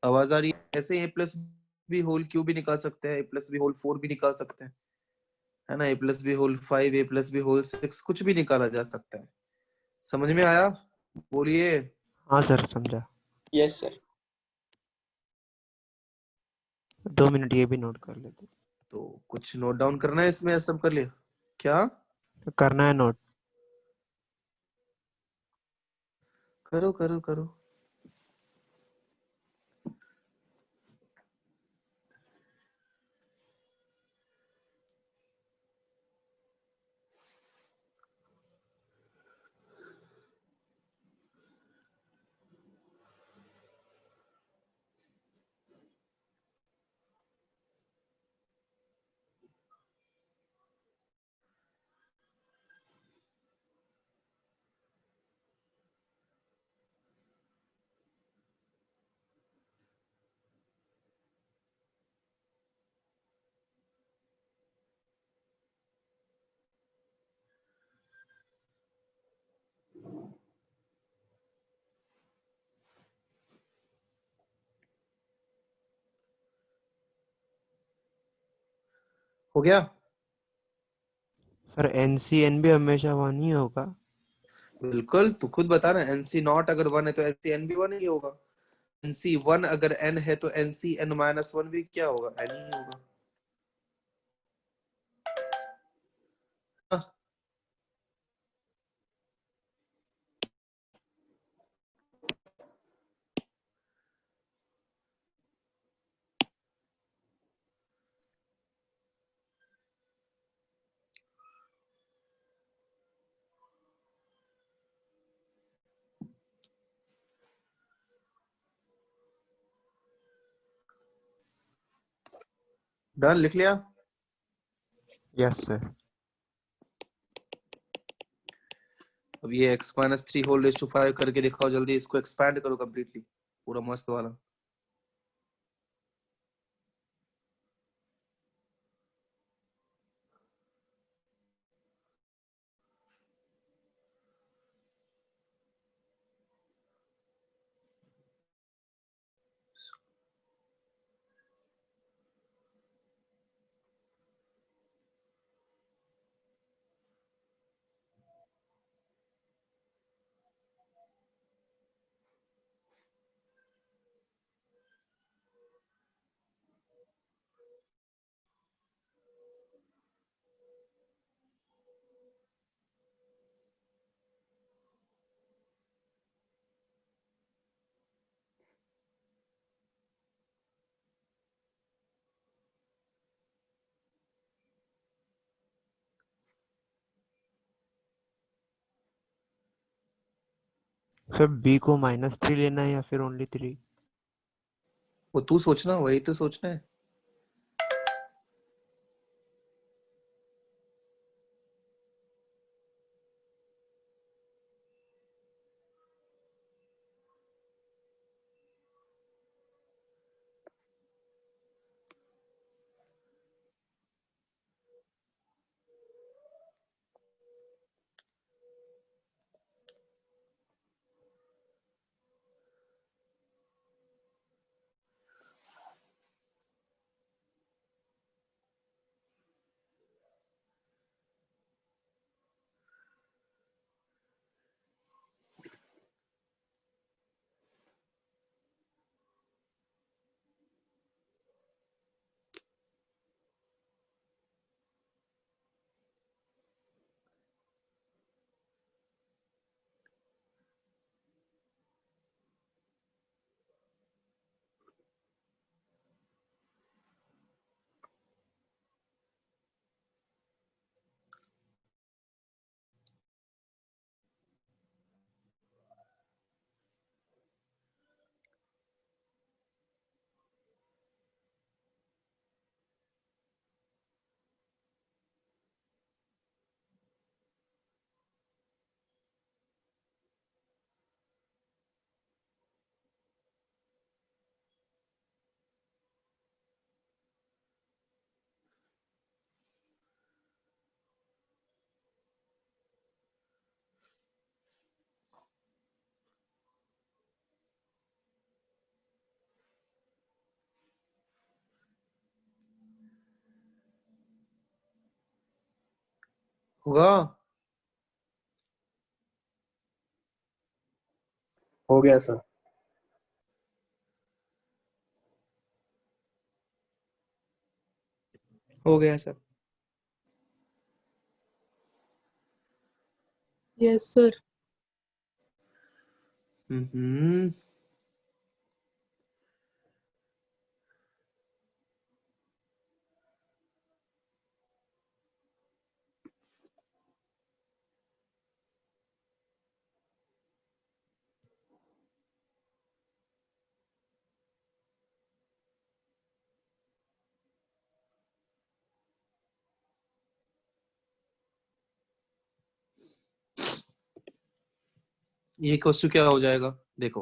आवाज आ रही है? ऐसे ए प्लस बी होल क्यूब भी निकाल सकते हैं, ए प्लस बी होल 4 भी निकाल सकते हैं, है ना, ए प्लस बी होल 5, ए प्लस बी होल 6, कुछ भी निकाला जा सकता है। समझ में आया? बोलिए। हाँ सर, समझा। Yes sir. 2 मिनट ये भी नोट कर लेते। तो कुछ नोट डाउन करना है इसमें, सब कर लिया क्या? तो करना है नोट। करो करो करो। हो गया? सर NC/N भी हमेशा 1 ही होगा। बिल्कुल, तू खुद बता ना, एनसी नॉट अगर 1 है तो एनसी एन भी 1 ही होगा। एनसी 1 अगर एन है तो एनसी एन माइनस 1 भी क्या होगा? एन ही होगा। डन, लिख लिया? Yes sir. अब ये x minus 3 whole raise to 5 करके दिखाओ जल्दी, इसको एक्सपैंड करो कंप्लीटली, पूरा मस्त वाला। सर B को -3 लेना है या फिर ओनली 3? वो तू सोचना, वही तो सोचना है। होगा। हो गया सर। हो गया सर। Yes sir. हम्म। ये क्वेश्चन क्या हो जाएगा देखो,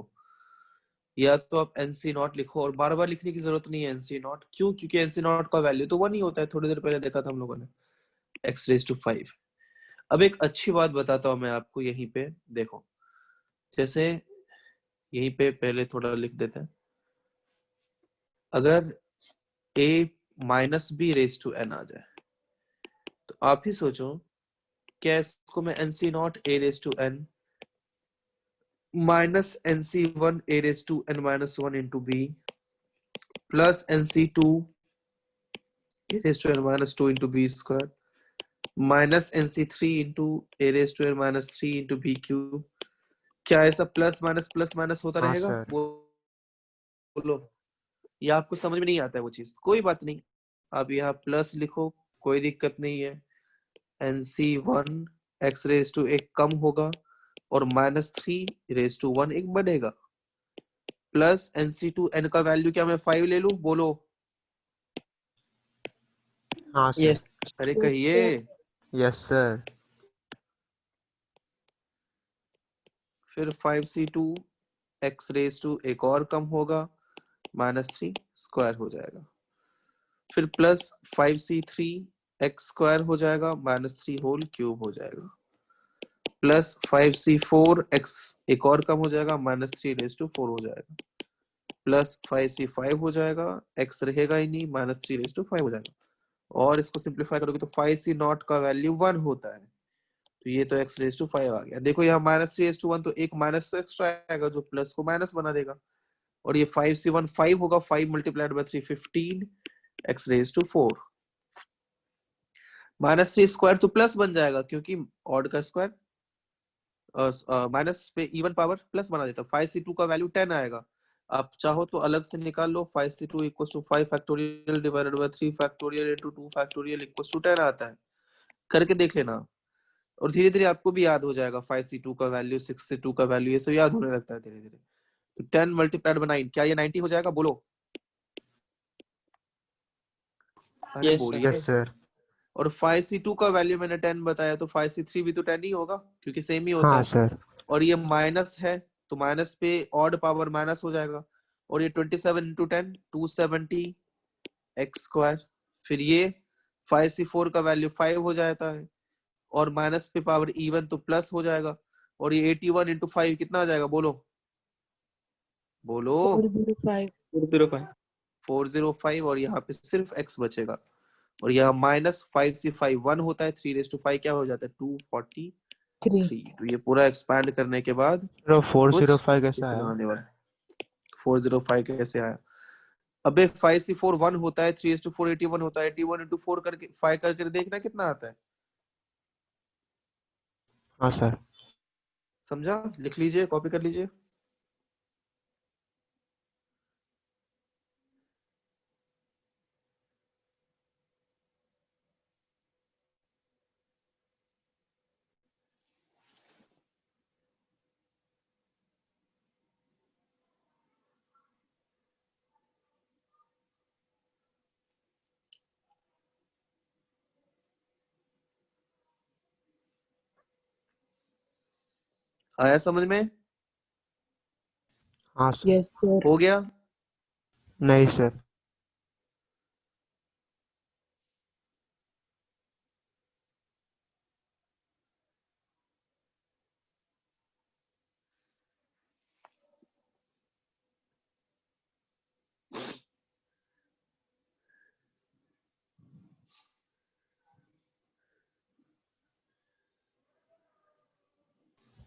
या तो आप एनसी नॉट लिखो, और बार बार लिखने की जरूरत नहीं है एनसी नॉट, क्यों? क्योंकि एनसी नॉट का वैल्यू तो 1 ही होता है, थोड़ी देर पहले देखा था हम लोगों ने, x⁵5। अब एक अच्छी बात बताता हूं मैं आपको, यहीं पे देखो, जैसे यहीं पे पहले थोड़ा लिख देते हैं, अगर a minus B raise to n आ जाए, तो आप ही सोचो, क्या इसको मैं NC not a raise to n minus nc1 a raise to n minus 1 into B plus nc2 a raise to n minus 2 into B square minus nc3 into a raise to n minus 3 into B cube, क्या ऐसा plus minus होता हाँ रहेगा? Sir. बोलो। या आपको समझ में नहीं आता है वो चीज? कोई बात नहीं, आप यहाँ प्लस लिखो, कोई दिक्कत नहीं है। nc1 x रेज टू एक कम होगा और माइनस 3 रेज टू 1 एक बढ़ेगा, प्लस nc2 n का वैल्यू क्या मैं 5 ले लूं? बोलो। हाँ सर। यस। अरे कहिए। Yes sir. फिर 5c2 x रेज टू एक और कम होगा, माइनस 3 स्क्वायर हो जाएगा, फिर प्लस 5c3 x स्क्वायर हो जाएगा, माइनस 3 होल क्यूब हो जाएगा, प्लस 5c4 x एक और कम हो जाएगा, माइनस 3 रेज टू 4 हो जाएगा, प्लस 5c5 हो जाएगा, x रहेगा ही नहीं, माइनस 3 रेज टू 5 हो जाएगा, और इसको सिंप्लीफाई करोगे तो 5c नॉट का वैल्यू 1 होता है, तो ये तो x रेज टू 5 आ गया। देखो यहाँ माइनस 3 रेज टू 1, तो एक माइनस तो एक्स्ट्रा आएगा जो प्लस को माइनस बना देगा, और ये 5c1 5 होगा, 5 multiplied by 3 15 x raise to 4, minus 3 square तो प्लस बन जाएगा क्योंकि ऑड का स्क्वायर माइनस पे इवन पावर प्लस बना देता है। 5c2 का वैल्यू 10 आएगा, आप चाहो तो अलग से निकाल लो, 5c2 equal to 5 factorial divided by 3 factorial into 2 factorial equal to 10 आता है, करके देख लेना, और धीरे धीरे आपको भी याद हो जाएगा 5c2 का वैल्यू, 6c2 का वैल्यू, ये सब याद होने लगता है धीरे धीरे। तो 10 मल्टीप्लाइड बाय 9, क्या ये 90 हो जाएगा? बोलो। अरे यस सर। बोलिए। Yes sir. और 5c2 का वैल्यू मैंने 10 बताया, तो 5c3 भी तो 10 ही होगा क्योंकि सेम ही होता हाँ है, सर। और ये माइनस है तो माइनस पे ऑड पावर माइनस हो जाएगा, और ये 27 इंटू 10 270 एक्स स्क्वायर, फिर ये 5c4 का वैल्यू 5 हो जाता है, और माइनस पे पावर इवन तो प्लस हो जाएगा, और ये 81 इंटू 5 कितना आ जाएगा? बोलो बोलो। 405। 405। 405, और यहाँ पे सिर्फ x बचेगा, और यहाँ माइनस 5c5 1 होता है, 3 रेज टू 5 क्या हो जाता है? 243। 3। तो ये पूरा एक्सपैंड करने के बाद चलो कुछ 405 कैसे इतना आया? आने वाला। 405 कैसे आया? अबे 5c4 1 होता है, 3:4 81 होता है, 81 इंटू 4 करके 5 करके देखना कितना आता है, हाँ सर। समझा? लिख लीजिए, कॉपी कर लीजिए। आया समझ में? हाँ सर। Yes sir. हो गया? नहीं सर।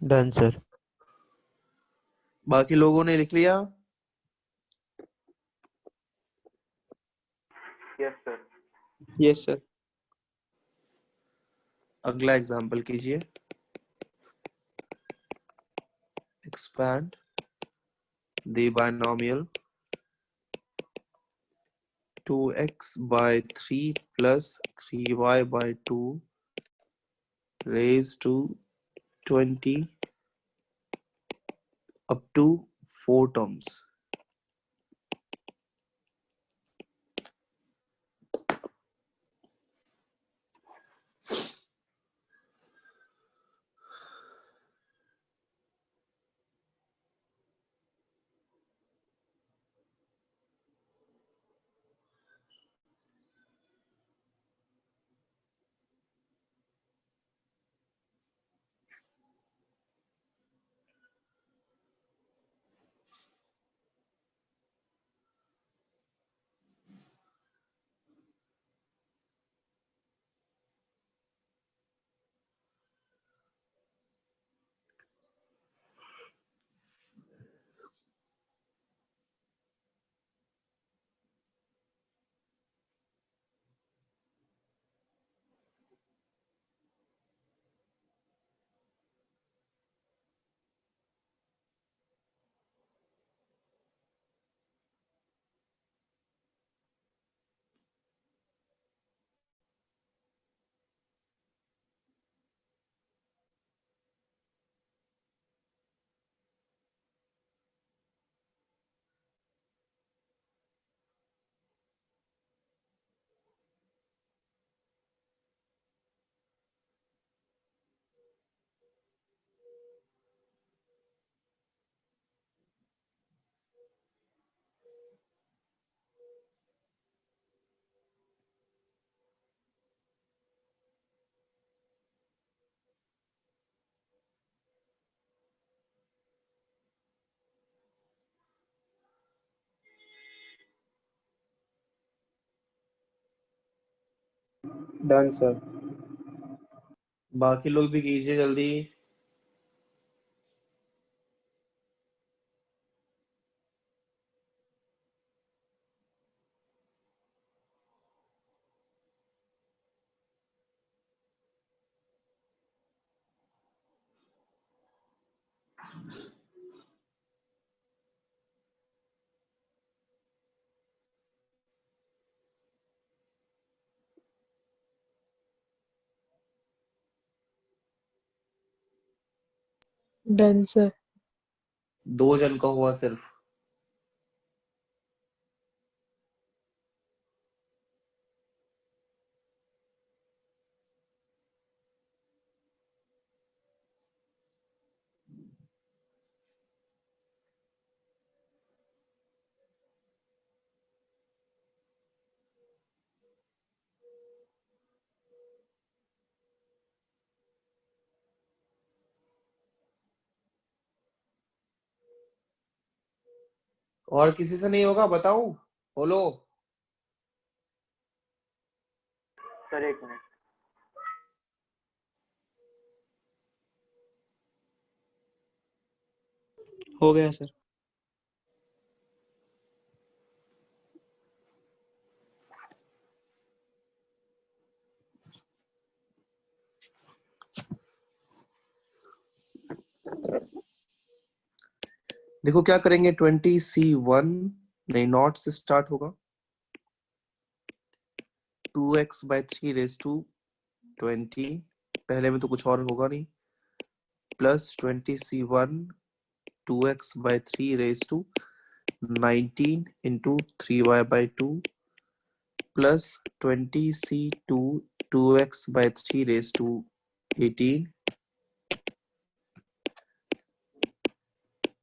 Done sir. बाकी लोगों ने लिख लिया? Yes sir. Yes sir. अगला एग्जांपल कीजिए। Expand the binomial 2x by 3 plus 3y by 2 raised to 20 up to 4 terms. Done sir. बाकी लोग भी कीजिए जल्दी। Done sir. 2 जन का हुआ सिर्फ। और किसी से नहीं होगा? बताऊं? बोलो। सर एक मिनट। हो गया सर। देखो क्या करेंगे। 20C1 नहीं, नॉट से स्टार्ट होगा। 2x by 3 raised to 20, पहले में तो कुछ और होगा नहीं, plus 20C1 2x by 3 raised to 19 into 3y by 2 plus 20C2 2x by 3 raised to 18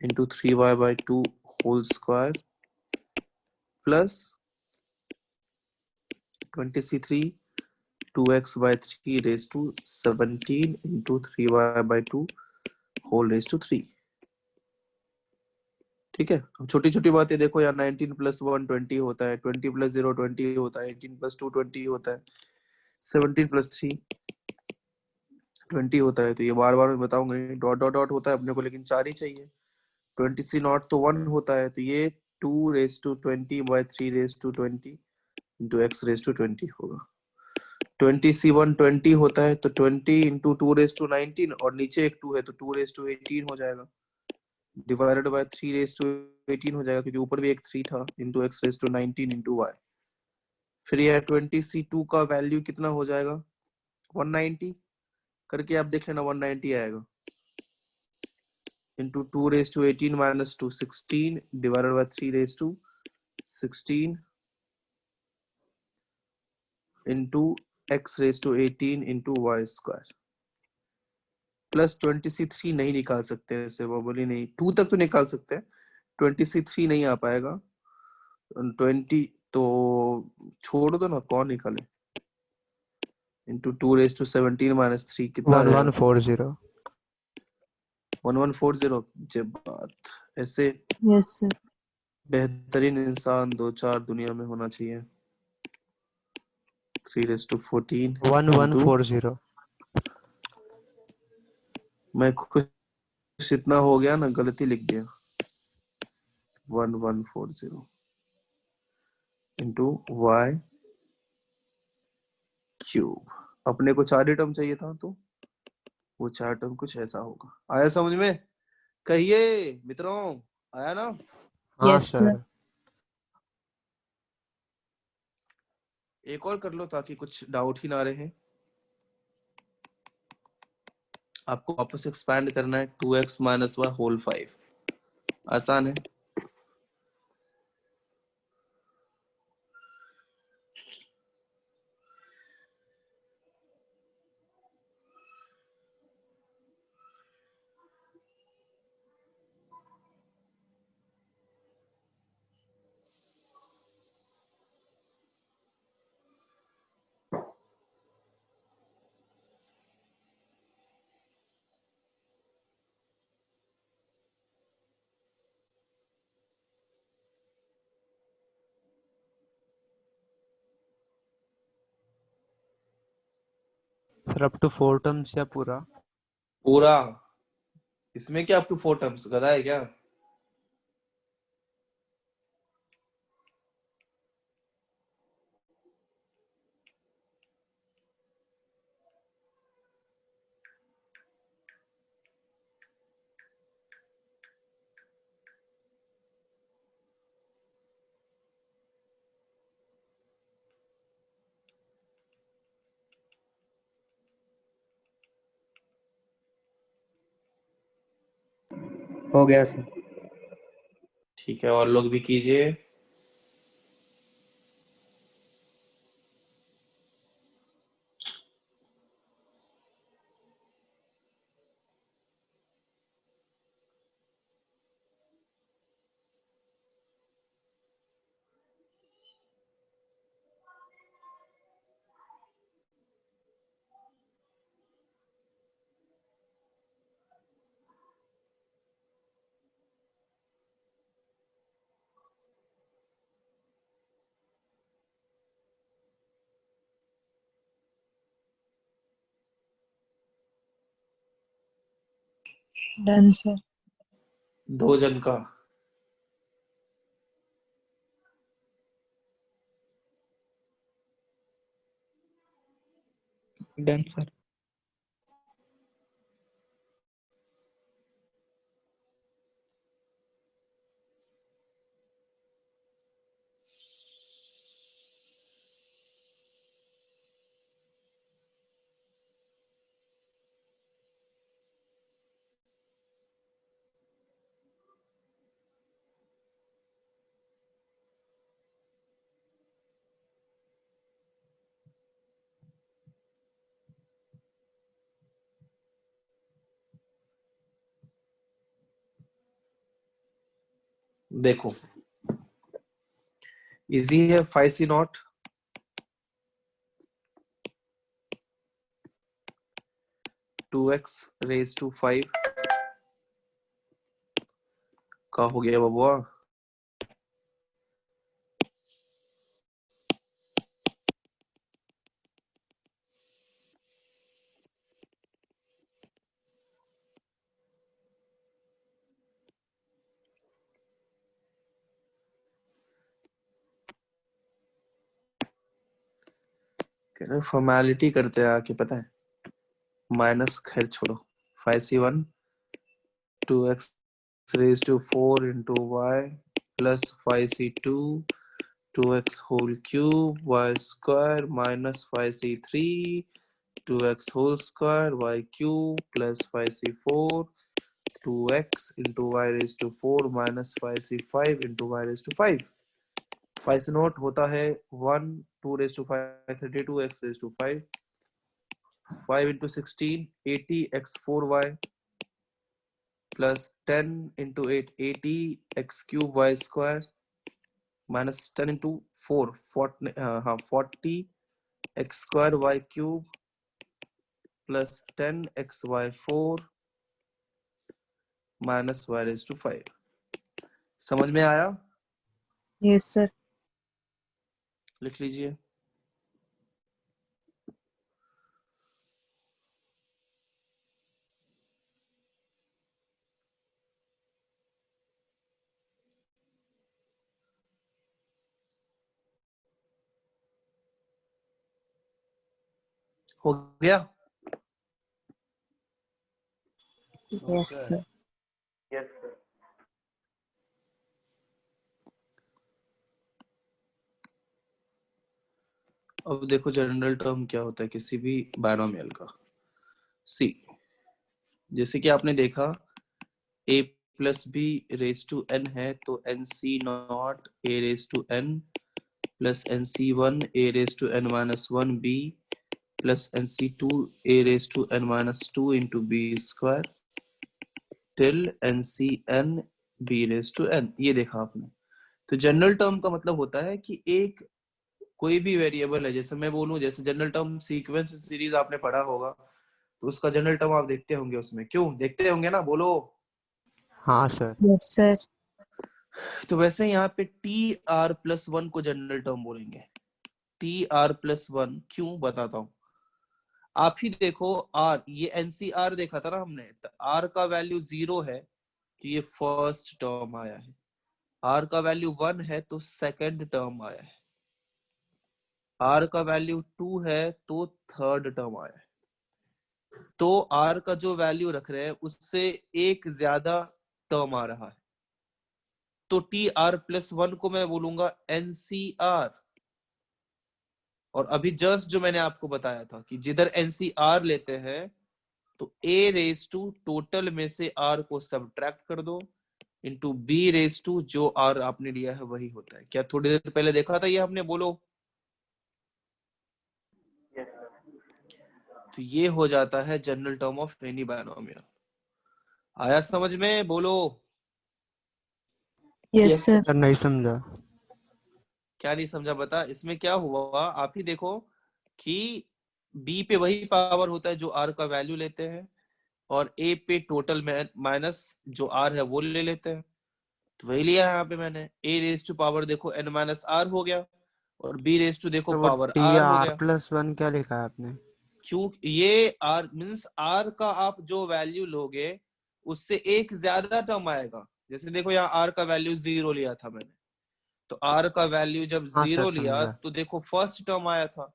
into 3y by 2 whole square plus 20C3 2x by 3 raised to 17 into 3y by 2 whole raised to 3। ठीक है। अब छोटी छोटी बातें देखो यार। 19 plus 1 20 होता है, 20 प्लस 0 20 होता है, 18 प्लस 2 20 होता है, 17 प्लस 3 20 होता है, तो ये बार बार मैं बताऊंगा नहीं, डॉट डॉट डॉट होता है अपने को, लेकिन 4 ही चाहिए। 20c0 तो 1 होता है, तो ये 2^20/3^20 इंटू x^20 होगा। 20c1 20 होता है, तो 20 इंटू 2^19, और नीचे एक 2 है तो 2^18 हो जाएगा, डिवाइडेड बाय 3^18 हो जाएगा, क्योंकि ऊपर भी एक 3 था, इंटू x^19 इंटू y। फिर यह 20c2 का वैल्यू कितना हो जाएगा, 190 करके आप देख लेना, 190 आएगा, into 2^18 minus 2 16 divided by 3^16 into x^18 into Y square. Plus 20c3 नहीं निकाल सकते ऐसे बोली नहीं, 2 तक तो निकाल सकते हैं, 20c3 नहीं आ पाएगा, 20 तो छोड़ दो ना, कौन निकाले, इंटू 2^17 माइनस 3 कितना आ जाएगा, 1140। 1140। जब बात ऐसे Yes, sir. बेहतरीन इंसान 2-4 दुनिया में होना चाहिए। 3^14 इंटू 1140। मैं कुछ इतना हो गया ना, गलती लिख दिया, 1140 इंटू वाई क्यूब। अपने को 4 ही टर्म चाहिए था, तो वो 4 टर्म कुछ ऐसा होगा। आया समझ में? कहिए मित्रों, आया ना? हाँ Yes, sir. सर। एक और कर लो ताकि कुछ डाउट ही ना रहे। आपको वापस एक्सपैंड करना है, 2x माइनस y होल 5। आसान है। सर अप टू 4 टर्म्स या पूरा? पूरा। इसमें क्या अप टू 4 टर्म्स, गधा है क्या? हो गया सर। ठीक है, और लोग भी कीजिए। Done, sir. 2 जन का। Done sir. देखो इजी है, 5c0 2x⁻⁵ का हो गया बबुआ। फॉर्मेलिटी करते हैं आके, पता है, माइनस खैर छोड़ो, 5c1 2x raised to 4 into y plus 5c2 2x whole cube y square minus 5c3 2x whole square y cube plus 5c4 2x into y raised to 4 minus 5c5 into y raised to 5. 5 से note होता है 1, 2 raised to 5 32, x raised to 5, 5 into 16 80 x 4y plus 10 into 8 80 x cube y square minus 10 into 4 40 x square y cube plus 10 x y 4 minus y raised to 5. समझ में आया? Yes, sir. लिख लीजिए। हो गया? Yes, sir. Yes sir. अब देखो general term क्या होता है किसी भी बायनोमियल का। सी, जैसे कि आपने देखा a plus B raise to n है, तो N C not A raise to n plus N C one A raise to n minus one B plus N C two A raise to n minus two into B square till N C N B raise to n। ये देखा आपने। तो general term का मतलब होता है कि एक कोई भी वेरिएबल है, जैसे मैं बोलूं, जैसे जनरल टर्म सीक्वेंस सीरीज आपने पढ़ा होगा, तो उसका जनरल टर्म आप देखते होंगे उसमें, क्यों देखते होंगे ना, बोलो। हाँ सर। Yes, sir. तो वैसे यहाँ पे टी आर प्लस वन को जनरल टर्म बोलेंगे। टी आर प्लस वन क्यों, बताता हूँ। आप ही देखो, आर, ये एनसीआर देखा था ना हमने, तो आर का वैल्यू 0 है तो ये फर्स्ट टर्म आया है, आर का वैल्यू 1 है तो सेकंड टर्म आया है, आर का वैल्यू 2 है तो थर्ड टर्म आया है। तो आर का जो वैल्यू रख रहे हैं उससे एक ज्यादा टर्म आ रहा है, तो टी आर प्लस वन को मैं बोलूंगा एनसीआर। और अभी जस्ट जो मैंने आपको बताया था कि जिधर एनसीआर लेते हैं तो ए रेज टू टोटल में से आर को सब्ट्रैक्ट कर दो इंटू बी रेज टू जो आर आपने लिया है वही होता है। क्या थोड़ी देर पहले देखा था ये हमने, बोलो। Yes sir. तो ये हो जाता है general term of any binomial. आया समझ में, बोलो। Yes, sir. सर नहीं समझा। क्या नहीं समझा, बता। इसमें क्या हुआ, आप ही देखो कि बी पे वही पावर होता है जो आर का वैल्यू लेते हैं, और ए पे टोटल माइनस जो आर है वो ले लेते हैं। तो वही लिया है यहाँ पे मैंने। ए रेज टू पावर देखो एन माइनस आर हो गया, और बी रेज टू देखो तो वो पावर टी आर हो आर गया। प्लस वन क्या लिखा है आपने? क्यों, ये आर मीन्स आर का आप जो वैल्यू लोगे उससे एक ज्यादा टर्म आएगा। जैसे देखो यहाँ आर का वैल्यू 0 लिया था मैंने, तो आर का वैल्यू जब हाँ सर 0 लिया समझा। तो देखो फर्स्ट टर्म आया था,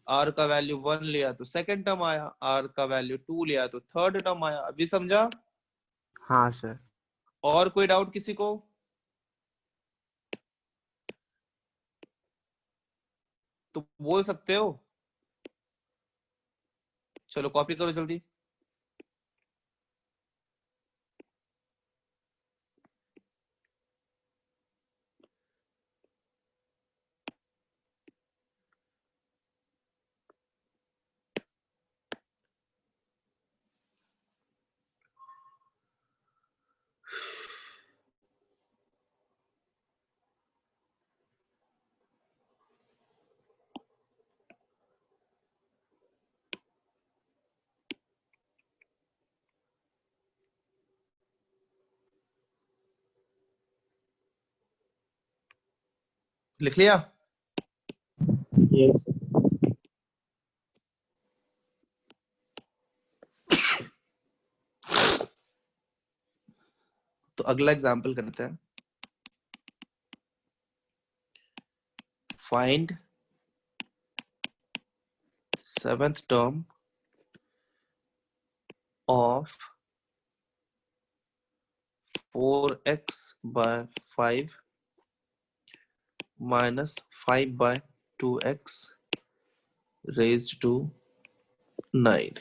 आर का वैल्यू 1 लिया तो सेकंड टर्म आया, आर का वैल्यू 2 लिया तो थर्ड टर्म आया। अभी समझा? हाँ सर। और कोई डाउट किसी को? तो बोल सकते हो। चलो कॉपी करो जल्दी। लिख लिया? यस तो अगला एग्जांपल करते हैं। Find seventh term of 4x by 5 minus 5 by 2x raised to 9.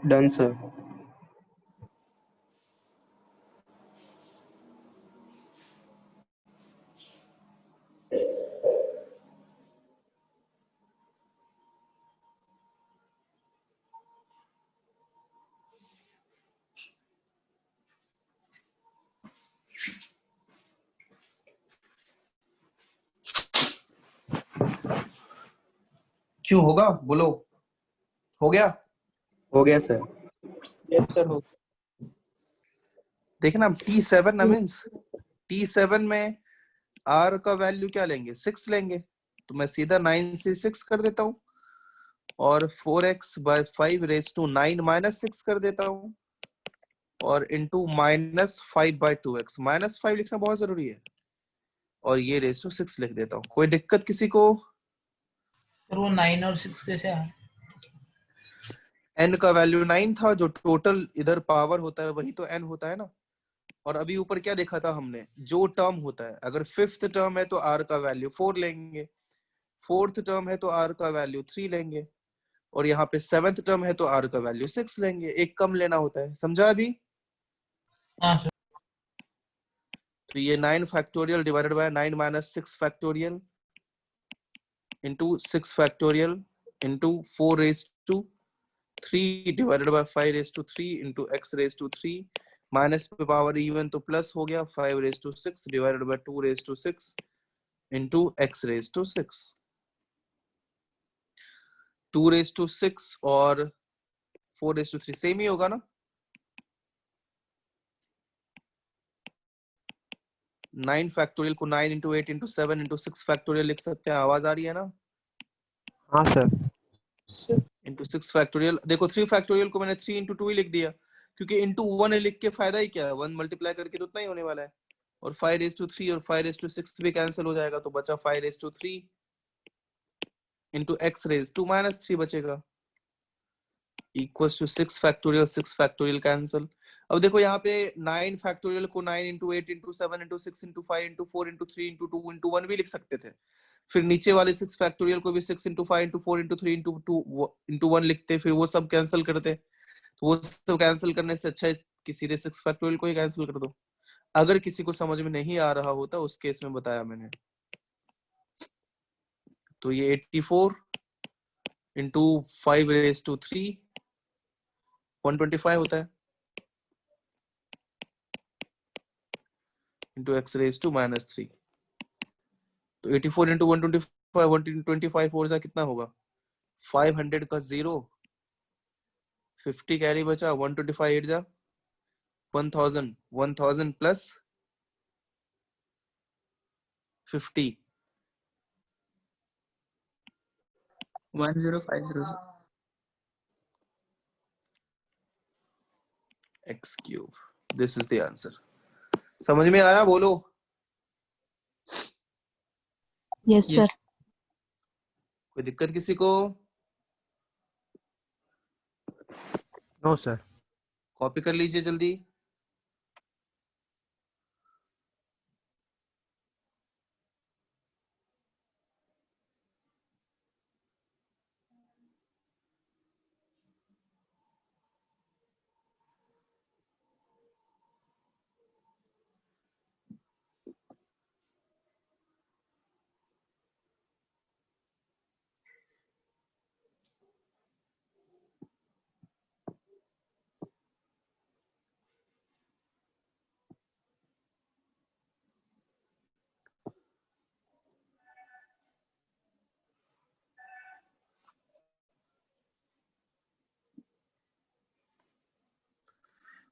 Done, sir. क्यों होगा बोलो? हो गया? हो गया सर। Yes, sir. हो देखना T7 ना मीन्स T7 में R का वैल्यू क्या लेंगे? 6 लेंगे, तो मैं सीधा 9 से 6 कर देता हूँ और 4x by 5 raise to 9 minus 6 कर देता हूँ और into minus 5 by 2x, minus 5 लिखना बहुत जरूरी है और ये रेज टू 6 लिख देता हूँ। कोई दिक्कत किसी को? सर वो 9 और 6 कैसे आया? n का वैल्यू 9 था, जो टोटल इधर पावर होता है वही तो n होता है ना। और अभी ऊपर क्या देखा था हमने, जो टर्म होता है, अगर फिफ्थ टर्म है तो r का वैल्यू 4 लेंगे, फोर्थ टर्म है तो r का वैल्यू 3 लेंगे और यहाँ पे सेवेंथ टर्म है तो r का वैल्यू 6 लेंगे। एक कम लेना होता है, समझा अभी? हाँ सर। तो ये 9 factorial divided by 9 minus 6 factorial into 6 factorial into 4 raise to 3 divided by 5 raise to 3 into x raise to 3, minus पे पावर इवन तो प्लस हो गया, 5 raise to 6 divided by 2 raise to 6 into x raise to 6। 2 raise to 6 और 4 raise to 3 same ही होगा ना? 9 factorial को 9 into 8 into 7 into 6 factorial लिख सकते हैं। आवाज आ रही है ना? हाँ सर। Into 6 factorial. देखो 3 फैक्टोरियल को मैंने 3 इंटू 2 ही लिख दिया, क्योंकि इंटू 1 लिख के फायदा ही क्या है, 1 मल्टीप्लाई करके तो उतना ही होने वाला है। और 5 रेज टू 3 और 5 रेज टू 6 भी कैंसिल हो जाएगा, तो बचा 5 raise to 3 into x raise to minus 3 बचेगा, equals to 6 factorial, 6 factorial cancel. अब देखो यहाँ पे 9 फैक्टोरियल को 9 into 8 into 7 into 6 into 5 into 4 into 3 into 2 into 1 भी लिख सकते थे। फिर नीचे वाले 6 फैक्टोरियल को भी 6 into 5 into 4 into 3 into 2 into 1 लिखते, फिर वो सब कैंसिल करते। तो वो सब कैंसिल करने से अच्छा है कि सीधे 6 फैक्टोरियल को ही कैंसिल कर दो। अगर किसी को समझ में नहीं आ रहा होता उस केस में बताया मैंने। तो ये 84 इंटू 5 रेज टू 3 125 होता है into x raise to minus 3। तो 84 इंटू 125 125 और जा कितना होगा 500 का 0 50 कैरी बचा 125 8 जा 1000 plus 50 1050 sir. x cube this is the answer समझ में आया बोलो Yes, Yes. sir. कोई दिक्कत किसी को नो सर। कॉपी कर लीजिए जल्दी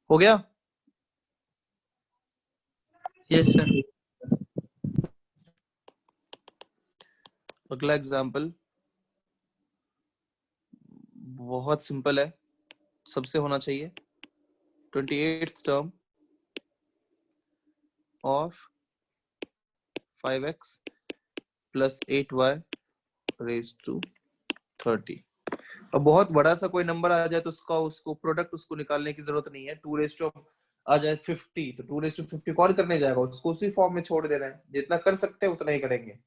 हो गया Yes sir. अगला एग्जांपल बहुत सिंपल है सबसे होना चाहिए 28th term of 5x plus 8y raise to 30 अब बहुत बड़ा सा कोई नंबर आ जाए तो उसको प्रोडक्ट उसको निकालने की जरूरत नहीं है 2 रेज टू आ जाए 50 तो 2 रेज टू 50 कौन करने जाएगा उसको उसी फॉर्म में छोड़ दे रहे हैं जितना कर सकते हैं उतना ही करेंगे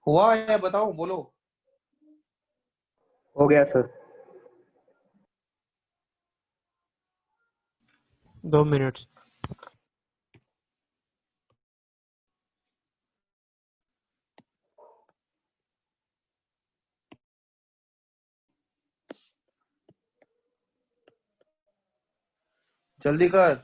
हुआ या बताओ बोलो हो गया सर. 2 मिनट्स। जल्दी कर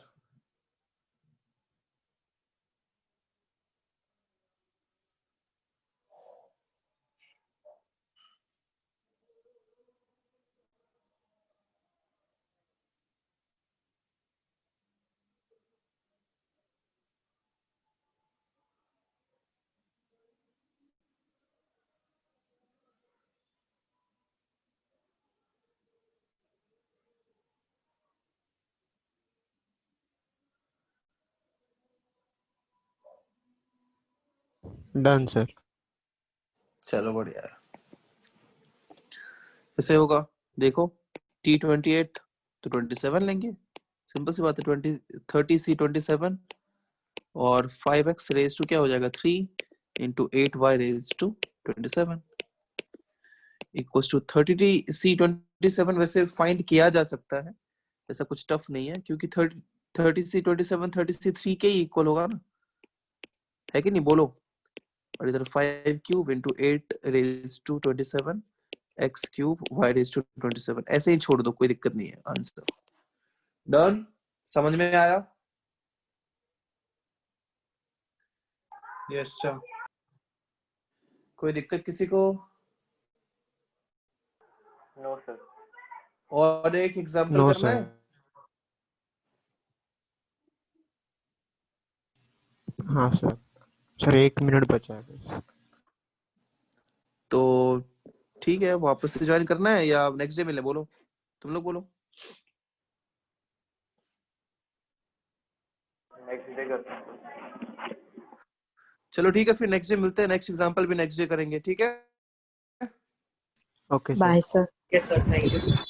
डन सर। चलो बढ़िया है। कैसे होगा देखो, T28 तो 27 लेंगे, सिंपल सी बात है। 30C27 और 5x रेज टू क्या हो जाएगा 3 into 8y raise to 27 equals to 30C27। वैसे फाइंड किया जा सकता है, ऐसा कुछ टफ नहीं है, क्योंकि 30C27 30C3 के ही इक्वल होगा ना, है कि नहीं बोलो। और इधर 5 cube into 8 raise to 27 x cube y raise to 27, ऐसे ही छोड़ दो, कोई दिक्कत नहीं है। आंसर डन, समझ में आया? Yes sir. कोई दिक्कत किसी को? No sir. और एक एग्जांपल नो करना है। सर। हाँ सर। सर 1 मिनट बचा है बस। तो ठीक है, वापस से ज्वाइन करना है या नेक्स्ट डे मिले? बोलो, तुम लोग बोलो। नेक्स्ट डे करते हैं। चलो ठीक है, फिर नेक्स्ट डे मिलते हैं, नेक्स्ट एग्जांपल भी नेक्स्ट डे करेंगे, ठीक है? Okay sir. Bye sir. Yes sir, thank you sir.